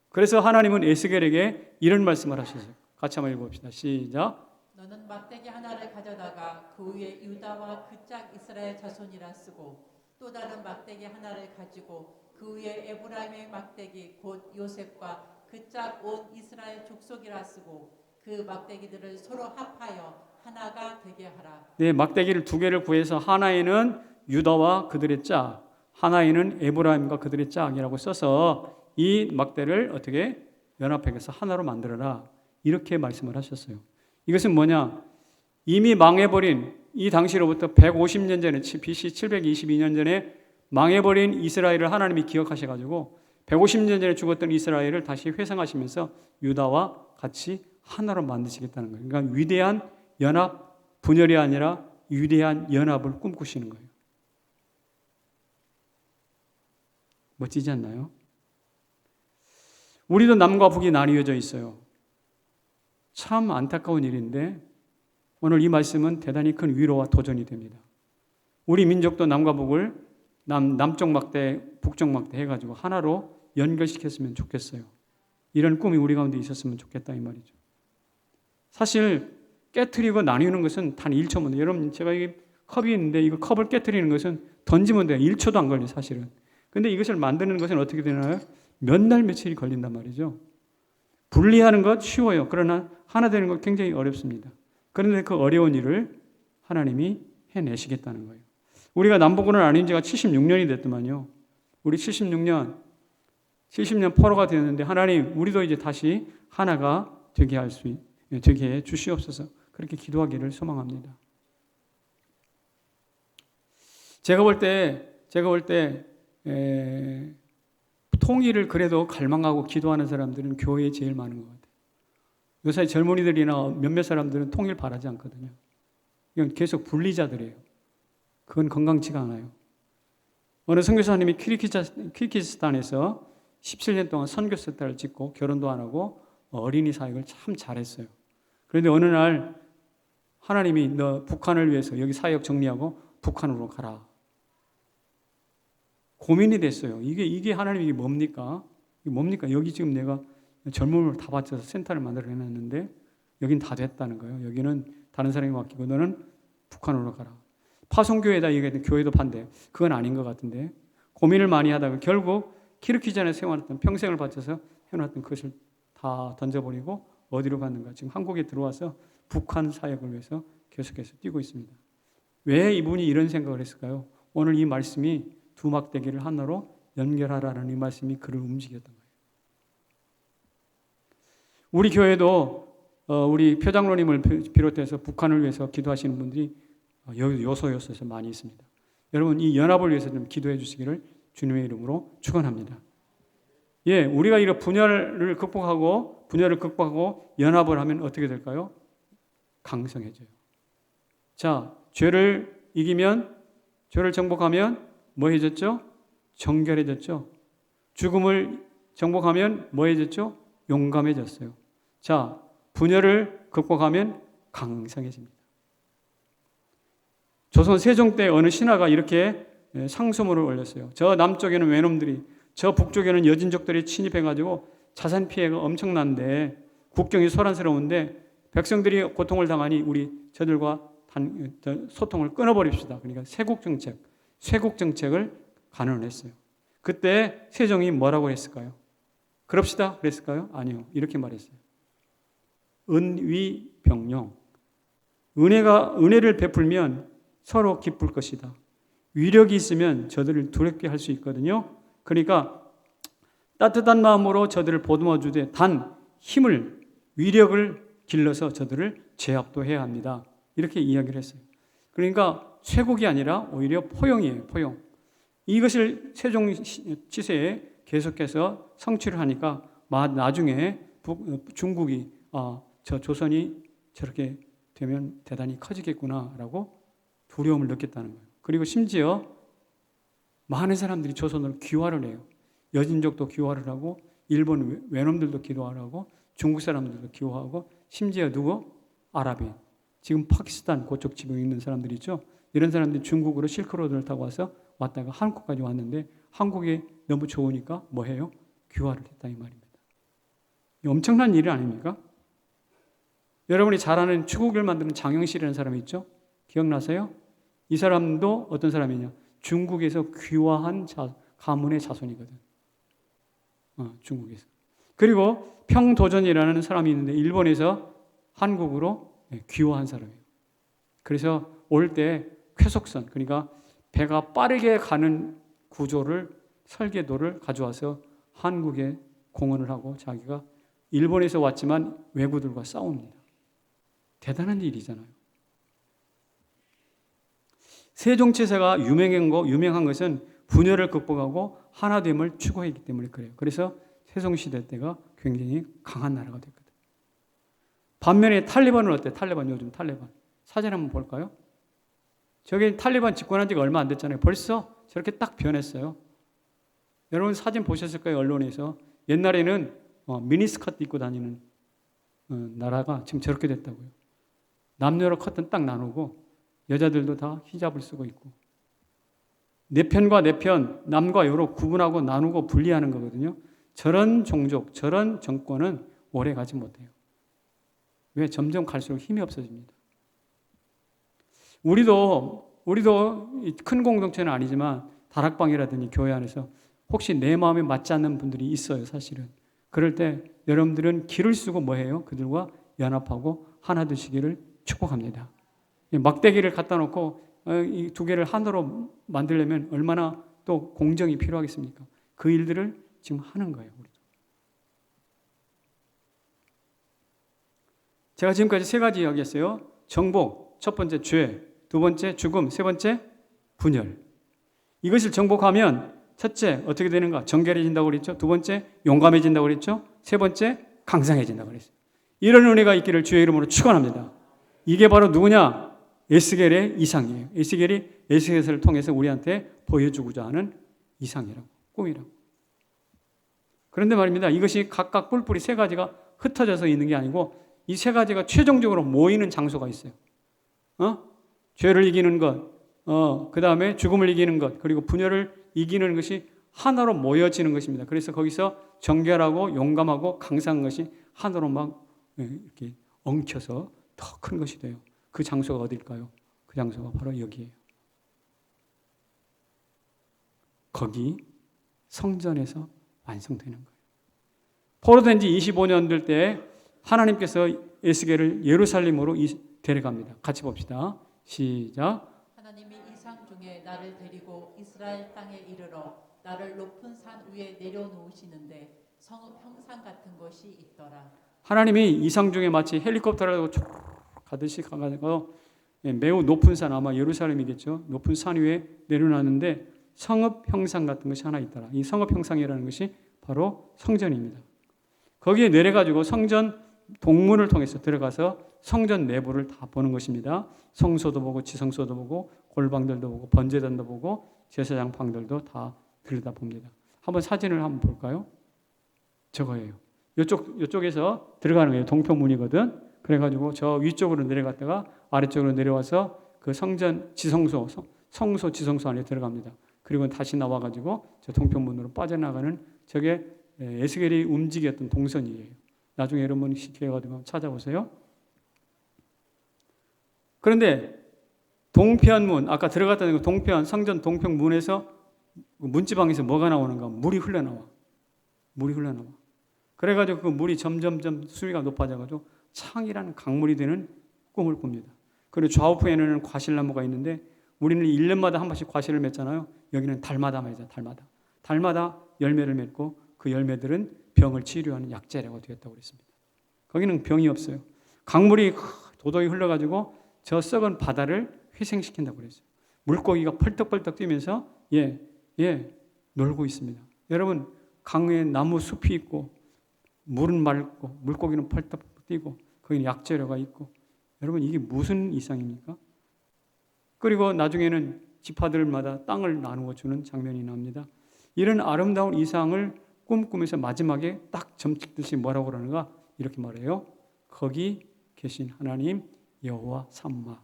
그래서 하나님은 에스겔에게 이런 말씀을 하셨어요. 같이 한번 읽어봅시다. 시작. 너는 막대기 하나를 가져다가 그 위에 유다와 그 짝 이스라엘 자손이라 쓰고 또 다른 막대기 하나를 가지고 그 위에 에브라임의 막대기 곧 요셉과 그 짝 온 이스라엘 족속이라 쓰고 그 막대기들을 서로 합하여 하나가 되게 하라. 네, 막대기를 두 개를 구해서 하나에는 유다와 그들의 짝, 하나에는 에브라임과 그들의 짝이라고 써서 이 막대를 어떻게 연합해서 하나로 만들어라, 이렇게 말씀을 하셨어요. 이것은 뭐냐? 이미 망해버린, 이 당시로부터 150년 전에 BC 722년 전에 망해버린 이스라엘을 하나님이 기억하셔가지고 150년 전에 죽었던 이스라엘을 다시 회상하시면서 유다와 같이 하나로 만드시겠다는 거예요. 그러니까 위대한 연합, 분열이 아니라 위대한 연합을 꿈꾸시는 거예요. 멋지지 않나요? 우리도 남과 북이 나뉘어져 있어요. 참 안타까운 일인데 오늘 이 말씀은 대단히 큰 위로와 도전이 됩니다. 우리 민족도 남과 북을 남쪽 막대, 북쪽 막대 해가지고 하나로 연결시켰으면 좋겠어요. 이런 꿈이 우리 가운데 있었으면 좋겠다 이 말이죠. 사실 깨트리고 나뉘는 것은 단 1초입니다. 여러분, 제가 이 컵이 있는데 이거 컵을 깨트리는 것은 던지면 돼요. 1초도 안 걸려요, 사실은. 근데 이것을 만드는 것은 어떻게 되나요? 몇 날 며칠이 걸린단 말이죠. 분리하는 것 쉬워요. 그러나 하나 되는 것 굉장히 어렵습니다. 그런데 그 어려운 일을 하나님이 해내시겠다는 거예요. 우리가 남북으로 나뉜 지가 76년이 됐더만요. 우리 70년 포로가 되었는데 하나님, 우리도 이제 다시 하나가 되게 해 주시옵소서. 그렇게 기도하기를 소망합니다. 제가 볼 때 통일을 그래도 갈망하고 기도하는 사람들은 교회에 제일 많은 것 같아요. 요새 젊은이들이나 몇몇 사람들은 통일 바라지 않거든요. 이건 계속 분리자들이에요. 그건 건강치가 않아요. 어느 선교사님이 키르기스탄에서 17년 동안 선교센터를 짓고 결혼도 안 하고 어린이 사역을 참 잘했어요. 그런데 어느 날 하나님이 너 북한을 위해서 여기 사역 정리하고 북한으로 가라. 고민이 됐어요. 이게 하나님이 뭡니까? 이게 뭡니까? 여기 지금 내가 젊음을 다 바쳐서 센터를 만들어 해놨는데 여긴 다 됐다는 거예요. 여기는 다른 사람이 맡기고 너는 북한으로 가라. 파송교회다 얘기했던 교회도 반대. 그건 아닌 것 같은데 고민을 많이 하다가 결국 키르기스탄에 세워놨던 평생을 바쳐서 해놨던 그것을 다 던져버리고 어디로 갔는가? 지금 한국에 들어와서 북한 사역을 위해서 계속해서 뛰고 있습니다. 왜 이분이 이런 생각을 했을까요? 오늘 이 말씀이 두 막대기를 하나로 연결하라는 이 말씀이 그를 움직였던 거예요. 우리 교회도 우리 표장로님을 비롯해서 북한을 위해서 기도하시는 분들이 요소요소에서 많이 있습니다. 여러분, 이 연합을 위해서 좀 기도해 주시기를 주님의 이름으로 축원합니다. 예, 우리가 이런 분열을 극복하고 연합을 하면 어떻게 될까요? 강성해져요. 자, 죄를 이기면, 죄를 정복하면 뭐 해졌죠? 정결해졌죠. 죽음을 정복하면 뭐 해졌죠? 용감해졌어요. 자, 분열을 극복하면 강성해집니다. 조선 세종 때 어느 신하가 이렇게 상소문을 올렸어요. 저 남쪽에는 외놈들이, 저 북쪽에는 여진족들이 침입해가지고 자산 피해가 엄청난데 국경이 소란스러운데 백성들이 고통을 당하니 우리 저들과 소통을 끊어버립시다. 그러니까 쇄국 정책을 간언했어요. 그때 세종이 뭐라고 했을까요? 그럽시다 그랬을까요? 아니요. 이렇게 말했어요. 은위병용. 은혜를 베풀면 서로 기쁠 것이다. 위력이 있으면 저들을 두렵게 할 수 있거든요. 그러니까 따뜻한 마음으로 저들을 보듬어 주되 단 위력을 길러서 저들을 제압도 해야 합니다. 이렇게 이야기를 했어요. 그러니까 쇄국이 아니라 오히려 포용이에요. 포용. 이것을 세종 치세에 계속해서 성취를 하니까 나중에 중국이 저 조선이 저렇게 되면 대단히 커지겠구나라고 두려움을 느꼈다는 거예요. 그리고 심지어 많은 사람들이 조선으로 귀화를 해요. 여진족도 귀화를 하고 일본 외놈들도 귀화를 하고 중국 사람들도 귀화하고 심지어 누구? 아랍인. 지금 파키스탄 그쪽 지방에 있는 사람들이 있죠. 이런 사람들이 중국으로 실크로드를 타고 왔다가 한국까지 왔는데 한국이 너무 좋으니까 뭐 해요? 귀화를 했다 이 말입니다. 엄청난 일 아닙니까? 여러분이 잘 아는 추국을 만드는 장영실이라는 사람이 있죠? 기억나세요? 이 사람도 어떤 사람이냐? 중국에서 귀화한 가문의 자손이거든. 중국에서. 그리고 평도전이라는 사람이 있는데 일본에서 한국으로 귀화한 사람이에요. 그래서 올 때 쾌속선, 그러니까 배가 빠르게 가는 구조를 설계도를 가져와서 한국에 공헌을 하고 자기가 일본에서 왔지만 왜구들과 싸웁니다. 대단한 일이잖아요. 세종치사가 유명한 것은 분열을 극복하고 하나됨을 추구했기 때문에 그래요. 그래서 세종시대 때가 굉장히 강한 나라가 됐거든. 반면에 탈리반은 어때? 요즘 탈리반. 사진 한번 볼까요? 저기 탈리반 집권한 지가 얼마 안 됐잖아요. 벌써 저렇게 딱 변했어요. 여러분 사진 보셨을 거예요, 언론에서. 옛날에는 미니스커트 입고 다니는 나라가 지금 저렇게 됐다고요. 남녀로 커튼 딱 나누고 여자들도 다 히잡을 쓰고 있고. 내 편과 내 편, 남과 여로 구분하고 나누고 분리하는 거거든요. 저런 종족, 저런 정권은 오래 가지 못해요. 왜? 점점 갈수록 힘이 없어집니다. 우리도 큰 공동체는 아니지만 다락방이라든지 교회 안에서 혹시 내 마음에 맞지 않는 분들이 있어요, 사실은. 그럴 때 여러분들은 길을 쓰고 뭐 해요? 그들과 연합하고 하나 되시기를 축복합니다. 막대기를 갖다 놓고 이 두 개를 하나로 만들려면 얼마나 또 공정이 필요하겠습니까? 그 일들을 지금 하는 거예요, 우리도. 제가 지금까지 세 가지 이야기했어요. 정복, 첫 번째 죄, 두 번째 죽음, 세 번째 분열. 이것을 정복하면 첫째 어떻게 되는가? 정결해진다고 그랬죠. 두 번째 용감해진다고 그랬죠. 세 번째 강상해진다고 그랬어요. 이런 은혜가 있기를 주의 이름으로 축원합니다. 이게 바로 누구냐? 에스겔의 이상이에요. 에스겔이 에스겔서를 통해서 우리한테 보여주고자 하는 이상이라고, 꿈이라고. 그런데 말입니다. 이것이 각각 뿔뿔이 세 가지가 흩어져서 있는 게 아니고 이 세 가지가 최종적으로 모이는 장소가 있어요. 죄를 이기는 것, 그 다음에 죽음을 이기는 것, 그리고 분열을 이기는 것이 하나로 모여지는 것입니다. 그래서 거기서 정결하고 용감하고 강상한 것이 하나로 막 이렇게 엉켜서 더 큰 것이 돼요. 그 장소가 어딜까요? 그 장소가 바로 여기예요. 거기 성전에서 완성되는 거예요. 포로된 지 25년 될 때 하나님께서 에스겔을 예루살렘으로 데려갑니다. 같이 봅시다. 시작. 하나님이 이상 중에 나를 데리고 이스라엘 땅에 이르러 나를 높은 산 위에 내려놓으시는데 성읍 형상 같은 것이 있더라. 하나님이 이상 중에 마치 헬리콥터를 쭉 가듯이 가가지고 매우 높은 산, 아마 예루살렘이겠죠. 높은 산 위에 내려놨는데 성읍 형상 같은 것이 하나 있더라. 이 성읍 형상이라는 것이 바로 성전입니다. 거기에 내려가지고 성전 동문을 통해서 들어가서 성전 내부를 다 보는 것입니다. 성소도 보고 지성소도 보고 골방들도 보고 번제단도 보고 제사장 방들도 다 들여다봅니다. 한번 사진을 한번 볼까요? 저거예요. 이쪽에서 들어가는 거예요. 동편문이거든. 그래가지고 저 위쪽으로 내려갔다가 아래쪽으로 내려와서 그 성전 지성소, 성소 지성소 안에 들어갑니다. 그리고 다시 나와가지고 저 동편문으로 빠져나가는 저게 에스겔이 움직였던 동선이에요. 나중에 여러분 기회가 되면 찾아보세요. 그런데 동편문, 아까 들어갔다는 동편, 성전 동편문에서 문지방에서 뭐가 나오는가? 물이 흘러나와. 물이 흘러나와. 그래가지고 그 물이 점점점 수위가 높아져가지고 창이라는 강물이 되는 꿈을 꿉니다. 그리고 좌우편에는 과실나무가 있는데 우리는 1년마다 한 번씩 과실을 맺잖아요. 여기는 달마다 맺어요. 달마다 열매를 맺고 그 열매들은 병을 치료하는 약재라고 되었다고 그랬습니다. 거기는 병이 없어요. 강물이 도도히 흘러가지고 저 썩은 바다를 회생시킨다고 그랬어요. 물고기가 펄떡펄떡 뛰면서 놀고 있습니다. 여러분 강에 나무 숲이 있고 물은 맑고 물고기는 펄떡 뛰고 거기는 약재료가 있고 여러분 이게 무슨 이상입니까? 그리고 나중에는 지파들마다 땅을 나누어 주는 장면이 나옵니다. 이런 아름다운 이상을 꿈꾸면서 마지막에 딱 점찍듯이 뭐라고 그러는가? 이렇게 말해요. 거기 계신 하나님 여호와 삼마.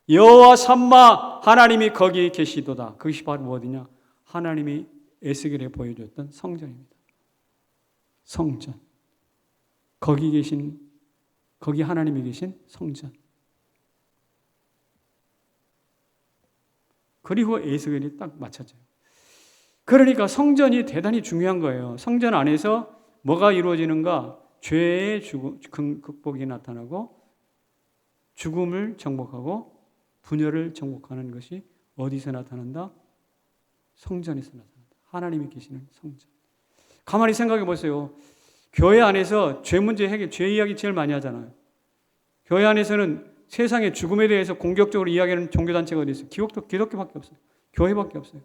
여호와 삼마 하나님이 거기 계시도다. 그것이 바로 어디냐? 하나님이 에스겔에 보여줬던 성전입니다. 성전. 거기 하나님이 계신 성전. 그리고 에스겔이 딱 맞춰져요. 그러니까 성전이 대단히 중요한 거예요. 성전 안에서 뭐가 이루어지는가? 죄의 극복이 나타나고 죽음을 정복하고 분열을 정복하는 것이 어디서 나타난다? 성전에서 나타난다. 하나님이 계시는 성전. 가만히 생각해 보세요. 교회 안에서 죄 문제 해결, 죄 이야기 제일 많이 하잖아요. 교회 안에서는 세상의 죽음에 대해서 공격적으로 이야기하는 종교단체가 어디 있어요? 기독교밖에 없어요. 교회밖에 없어요.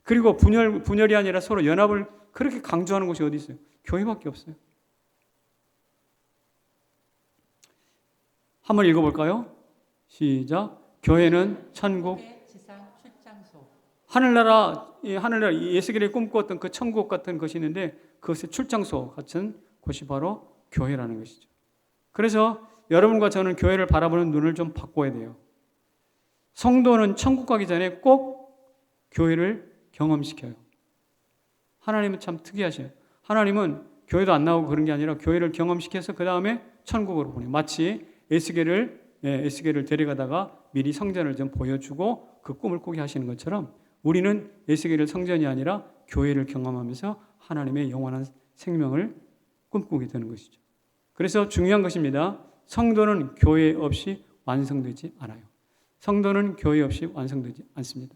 그리고 분열이 아니라 서로 연합을 그렇게 강조하는 곳이 어디 있어요? 교회밖에 없어요. 한번 읽어볼까요? 시작. 교회는 천국, 지상 출장소. 하늘나라 예수님이 꿈꾸었던 그 천국 같은 것이 있는데 그것의 출장소 같은 곳이 바로 교회라는 것이죠. 그래서 여러분과 저는 교회를 바라보는 눈을 좀 바꿔야 돼요. 성도는 천국 가기 전에 꼭 교회를 경험시켜요. 하나님은 참 특이하셔요. 하나님은 교회도 안 나오고 그런 게 아니라 교회를 경험시켜서 그 다음에 천국으로 보내요. 마치 에스겔을 데려가다가 미리 성전을 좀 보여주고 그 꿈을 꾸게 하시는 것처럼 우리는 에스겔을 성전이 아니라 교회를 경험하면서 하나님의 영원한 생명을 꿈꾸게 되는 것이죠. 그래서 중요한 것입니다. 성도는 교회 없이 완성되지 않아요. 성도는 교회 없이 완성되지 않습니다.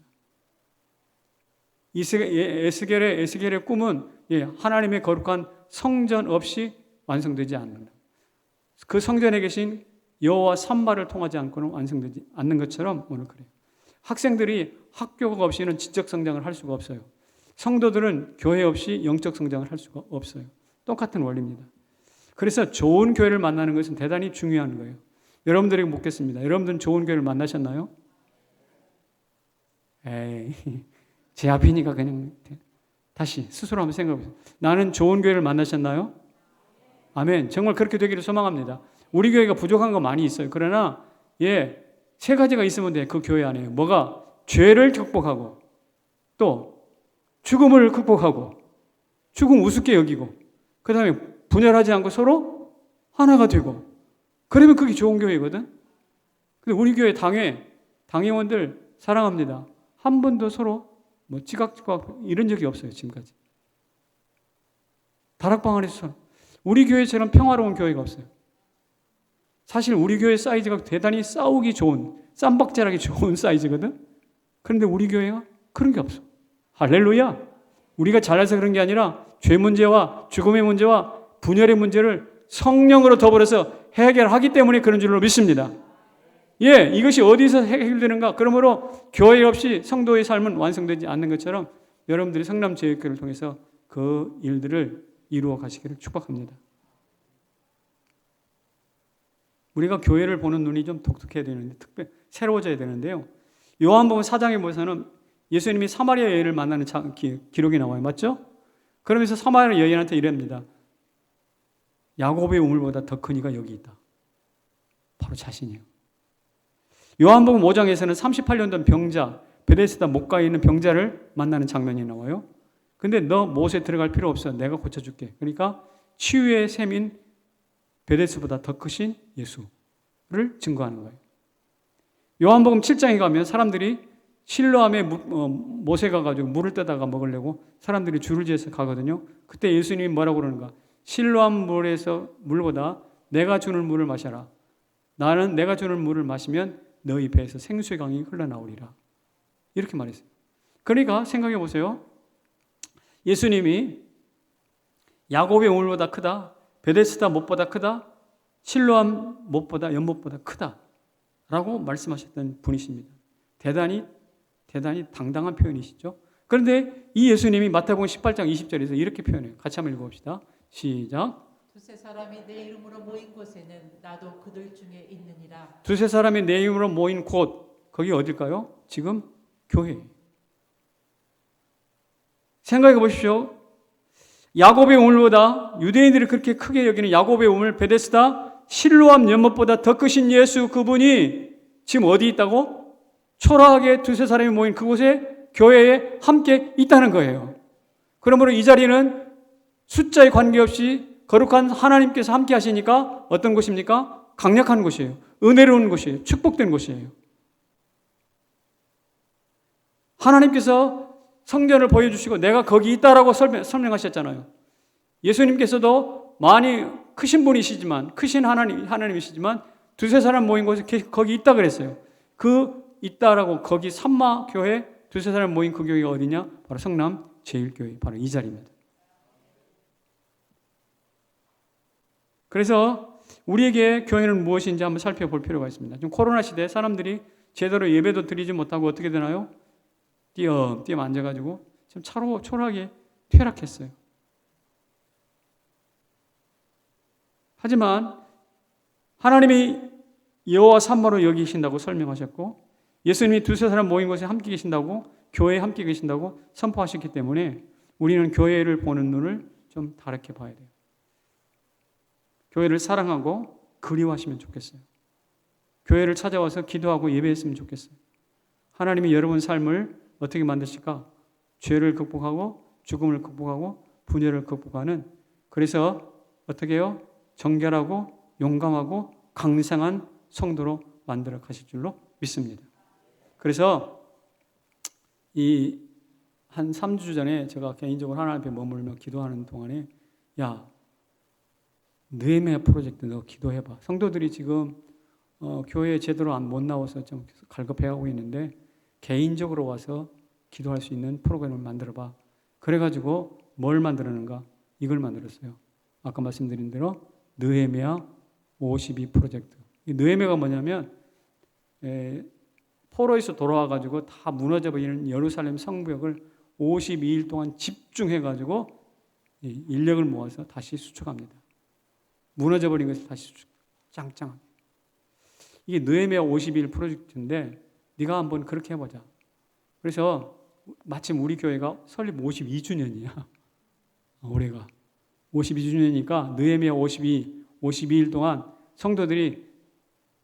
에스겔의 꿈은 하나님의 거룩한 성전 없이 완성되지 않는다. 그 성전에 계신 여호와 산마를 통하지 않고는 완성되지 않는 것처럼 오늘 그래요. 학생들이 학교가 없이는 지적 성장을 할 수가 없어요. 성도들은 교회 없이 영적 성장을 할 수가 없어요. 똑같은 원리입니다. 그래서 좋은 교회를 만나는 것은 대단히 중요한 거예요. 여러분들에게 묻겠습니다. 여러분들은 좋은 교회를 만나셨나요? 에이, 제 앞이니까 그냥 다시 스스로 한번 생각해 보세요. 나는 좋은 교회를 만나셨나요? 아멘. 정말 그렇게 되기를 소망합니다. 우리 교회가 부족한 거 많이 있어요. 그러나 세 가지가 있으면 돼. 그 교회 안에 뭐가? 죄를 극복하고 또 죽음을 극복하고 죽음 우습게 여기고 그 다음에 분열하지 않고 서로 하나가 되고 그러면 그게 좋은 교회거든. 근데 우리 교회 당회원들 사랑합니다. 한 번도 서로 찌각찌각 이런 적이 없어요. 지금까지. 다락방 안에서 우리 교회처럼 평화로운 교회가 없어요. 사실 우리 교회 사이즈가 대단히 싸우기 좋은, 쌈박질하기 좋은 사이즈거든. 그런데 우리 교회가 그런 게 없어. 할렐루야. 우리가 잘나서 그런 게 아니라 죄 문제와 죽음의 문제와 분열의 문제를 성령으로 더불어서 해결하기 때문에 그런 줄로 믿습니다. 이것이 어디서 해결되는가? 그러므로 교회 없이 성도의 삶은 완성되지 않는 것처럼 여러분들이 성남제일교회를 통해서 그 일들을 이루어 가시기를 축복합니다. 우리가 교회를 보는 눈이 좀 독특해야 되는데 새로워져야 되는데요. 요한복음 4장에 보면은 예수님이 사마리아 여인을 만나는 기록이 나와요. 맞죠? 그러면서 사마리아 여인한테 이랍니다. 야곱의 우물보다 더 큰 이가 여기 있다. 바로 자신이에요. 요한복음 5장에서는 38년 된 병자, 베데스다 목가에 있는 병자를 만나는 장면이 나와요. 근데 너 못에 들어갈 필요 없어. 내가 고쳐줄게. 그러니까 치유의 셈인 베데스보다 더 크신 예수를 증거하는 거예요. 요한복음 7장에 가면 사람들이 실로암에 못에 가가지고 물을 떠다가 먹으려고 사람들이 줄을 지어서 가거든요. 그때 예수님이 뭐라고 그러는가? 실로암 물보다 내가 주는 물을 마셔라. 나는 내가 주는 물을 마시면 너희 배에서 생수의 강이 흘러나오리라. 이렇게 말했어요. 그러니까 생각해 보세요. 예수님이 야곱의 우물보다 크다. 베데스다 못보다 크다. 실로암 못보다 연못보다 크다라고 말씀하셨던 분이십니다. 대단히 당당한 표현이시죠. 그런데 이 예수님이 마태복음 18장 20절에서 이렇게 표현해요. 같이 한번 읽어봅시다. 시작. 두세 사람이 내 이름으로 모인 곳에는 나도 그들 중에 있느니라. 두세 사람이 내 이름으로 모인 곳, 거기 어딜까요? 지금 교회. 생각해 보십시오. 야곱의 우물보다 유대인들이 그렇게 크게 여기는 야곱의 우물 베데스다 실로암 연못보다 더 크신 예수 그분이 지금 어디 있다고? 초라하게 두세 사람이 모인 그곳에 교회에 함께 있다는 거예요. 그러므로 이 자리는 숫자에 관계없이 거룩한 하나님께서 함께 하시니까 어떤 곳입니까? 강력한 곳이에요. 은혜로운 곳이에요. 축복된 곳이에요. 하나님께서 성전을 보여주시고 내가 거기 있다라고 설명하셨잖아요. 예수님께서도 많이 크신 분이시지만, 크신 하나님이시지만 두세 사람 모인 곳에 거기 있다 그랬어요. 그 있다라고 거기 산마교회 두세 사람 모인 그 교회가 어디냐? 바로 성남 제1교회, 바로 이 자리입니다. 그래서 우리에게 교회는 무엇인지 한번 살펴볼 필요가 있습니다. 지금 코로나 시대에 사람들이 제대로 예배도 드리지 못하고 어떻게 되나요? 띄엄띄엄 앉아가지고 지금 초라하게 퇴락했어요. 하지만 하나님이 여호와 산마로 여기 계신다고 설명하셨고, 예수님이 두세 사람 모인 곳에 함께 계신다고, 교회에 함께 계신다고 선포하셨기 때문에 우리는 교회를 보는 눈을 좀 다르게 봐야 돼요. 교회를 사랑하고 그리워하시면 좋겠어요. 교회를 찾아와서 기도하고 예배했으면 좋겠어요. 하나님이 여러분 삶을 어떻게 만드실까? 죄를 극복하고 죽음을 극복하고 분열을 극복하는, 그래서 어떻게 해요? 정결하고 용감하고 강성한 성도로 만들어 가실 줄로 믿습니다. 그래서 이 한 3주 전에 제가 개인적으로 하나님 앞에 머물며 기도하는 동안에, 야, 느헤미야 프로젝트 너 기도해봐. 성도들이 지금 교회에 제대로 못 나와서 좀 갈급해하고 있는데 개인적으로 와서 기도할 수 있는 프로그램을 만들어봐. 그래가지고 뭘 만들었는가? 이걸 만들었어요. 아까 말씀드린 대로 느헤미야 52 프로젝트. 이 느헤미야가 뭐냐면 포로에서 돌아와가지고 다 무너져버리는 예루살렘 성벽을 52일 동안 집중해가지고 인력을 모아서 다시 수축합니다. 무너져버린 것을 다시 수축, 짱짱하게. 이게 느헤미야 52일 프로젝트인데 네가 한번 그렇게 해보자. 그래서 마침 우리 교회가 설립 52주년이야. 올해가 52주년이니까 느헤미야 52일 동안 성도들이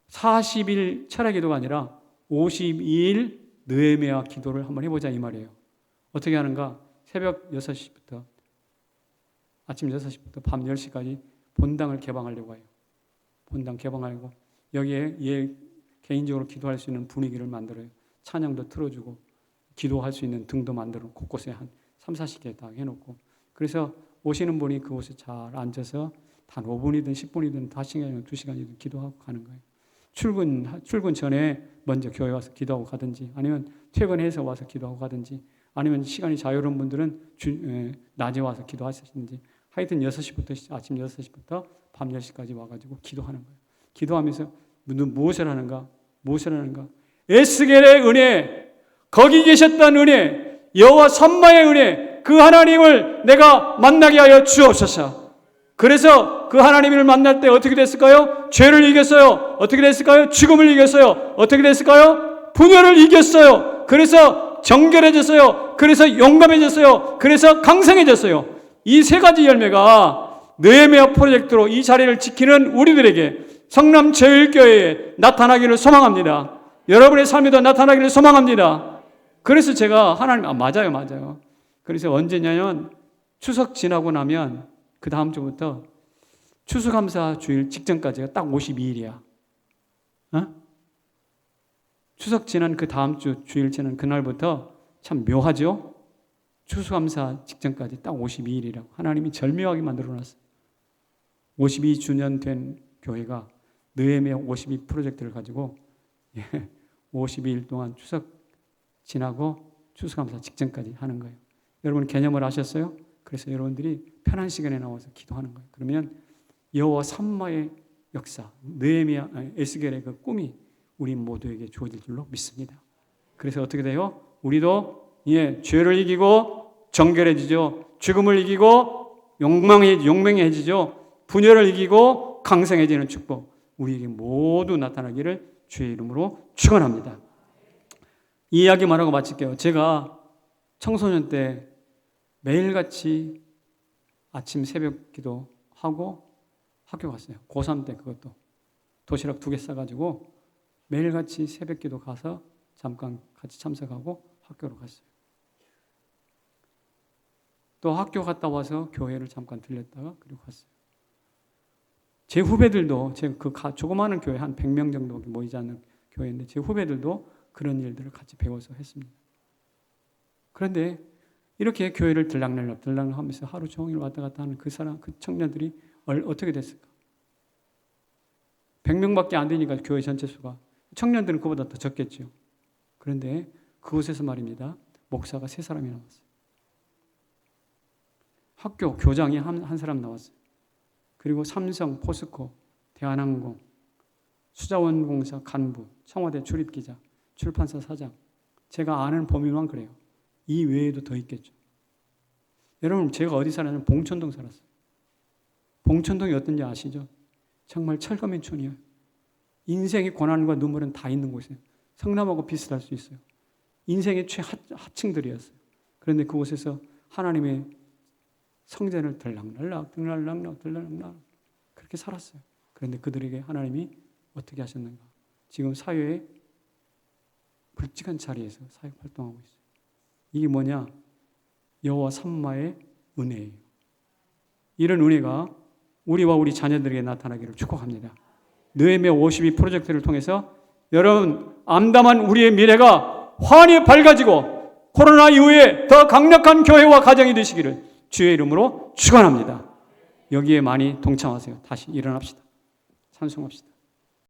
40일 철야 기도가 아니라 52일 느헤미야 기도를 한번 해보자 이 말이에요. 어떻게 하는가? 새벽 6시부터 아침 6시부터 밤 10시까지 본당을 개방하려고 해요. 본당 개방하고 여기에 개인적으로 기도할 수 있는 분위기를 만들어요. 찬양도 틀어주고 기도할 수 있는 등도 만들어 곳곳에 한 3, 40개 다 해놓고, 그래서 오시는 분이 그곳에 잘 앉아서 단 5분이든 10분이든 5시간이든 2시간이든 기도하고 가는 거예요. 출근 전에 먼저 교회 와서 기도하고 가든지, 아니면 퇴근해서 와서 기도하고 가든지, 아니면 시간이 자유로운 분들은 낮에 와서 기도하시든지, 하여튼 6시부터 아침 6시부터 밤 10시까지 와가지고 기도하는 거예요. 기도하면서 무엇을 하는가? 에스겔의 은혜, 거기 계셨던 은혜, 여호와 산마의 은혜, 그 하나님을 내가 만나게 하여 주옵소서. 그래서 그 하나님을 만날 때 어떻게 됐을까요? 죄를 이겼어요. 어떻게 됐을까요? 죽음을 이겼어요. 어떻게 됐을까요? 분열을 이겼어요. 그래서 정결해졌어요. 그래서 용감해졌어요. 그래서 강성해졌어요. 이 세 가지 열매가 느헤미야 프로젝트로 이 자리를 지키는 우리들에게 성남 제1교회에 나타나기를 소망합니다. 여러분의 삶에도 나타나기를 소망합니다. 그래서 제가 하나님, 맞아요. 그래서 언제냐면 추석 지나고 나면 그 다음 주부터 추수감사 주일 직전까지가 딱 52일이야. 추석 지난 그 다음 주일 지난 그날부터 참 묘하죠? 추수감사 직전까지 딱 52일이라고 하나님이 절묘하게 만들어놨어요. 52주년 된 교회가 느헤미야 52 프로젝트를 가지고 52일 동안 추석 지나고 추수감사 직전까지 하는 거예요. 여러분 개념을 아셨어요? 그래서 여러분들이 편한 시간에 나와서 기도하는 거예요. 그러면 여호와 산마의 역사, 느헤미야, 에스겔의 그 꿈이 우리 모두에게 주어질 줄로 믿습니다. 그래서 어떻게 돼요? 우리도 죄를 이기고 정결해지죠. 죽음을 이기고 용맹해지죠. 분열을 이기고 강성해지는 축복, 우리에게 모두 나타나기를 주의 이름으로 축원합니다. 이 이야기 말하고 마칠게요. 제가 청소년 때 매일같이 아침 새벽 기도하고 학교 갔어요. 고3 때 그것도 도시락 2개 싸가지고 매일같이 새벽 기도 가서 잠깐 같이 참석하고 학교로 갔어요. 또 학교 갔다 와서 교회를 잠깐 들렸다가 그리고 갔어요. 제 후배들도, 제 그 조그마한 교회 한 100명 정도 모이지 않는 교회인데 제 후배들도 그런 일들을 같이 배워서 했습니다. 그런데 이렇게 교회를 들락날락 하면서 하루 종일 왔다 갔다 하는 그 청년들이 어떻게 됐을까? 100명밖에 안 되니까 교회 전체 수가. 청년들은 그보다 더 적겠죠. 그런데 그곳에서 말입니다. 목사가 3사람이 나왔어요. 학교 교장이 한 사람 나왔어요. 그리고 삼성, 포스코, 대한항공, 수자원공사 간부, 청와대 출입기자, 출판사 사장. 제가 아는 범위만 그래요. 이 외에도 더 있겠죠. 여러분, 제가 어디 살았냐면 봉천동 살았어요. 봉천동이 어떤지 아시죠? 정말 철거민촌이에요. 인생의 고난과 눈물은 다 있는 곳이에요. 성남하고 비슷할 수 있어요. 인생의 최하층들이었어요. 그런데 그곳에서 하나님의 성전을 들락날락 그렇게 살았어요. 그런데 그들에게 하나님이 어떻게 하셨는가? 지금 사회의 굵직한 자리에서 사역 활동하고 있어요. 이게 뭐냐? 여호와 삼마의 은혜예요. 이런 은혜가 우리와 우리 자녀들에게 나타나기를 축복합니다. 느헤미야 52 프로젝트를 통해서 여러분 암담한 우리의 미래가 환히 밝아지고 코로나 이후에 더 강력한 교회와 가정이 되시기를 주의 이름으로 축원합니다. 여기에 많이 동참하세요. 다시 일어납시다. 찬송합시다.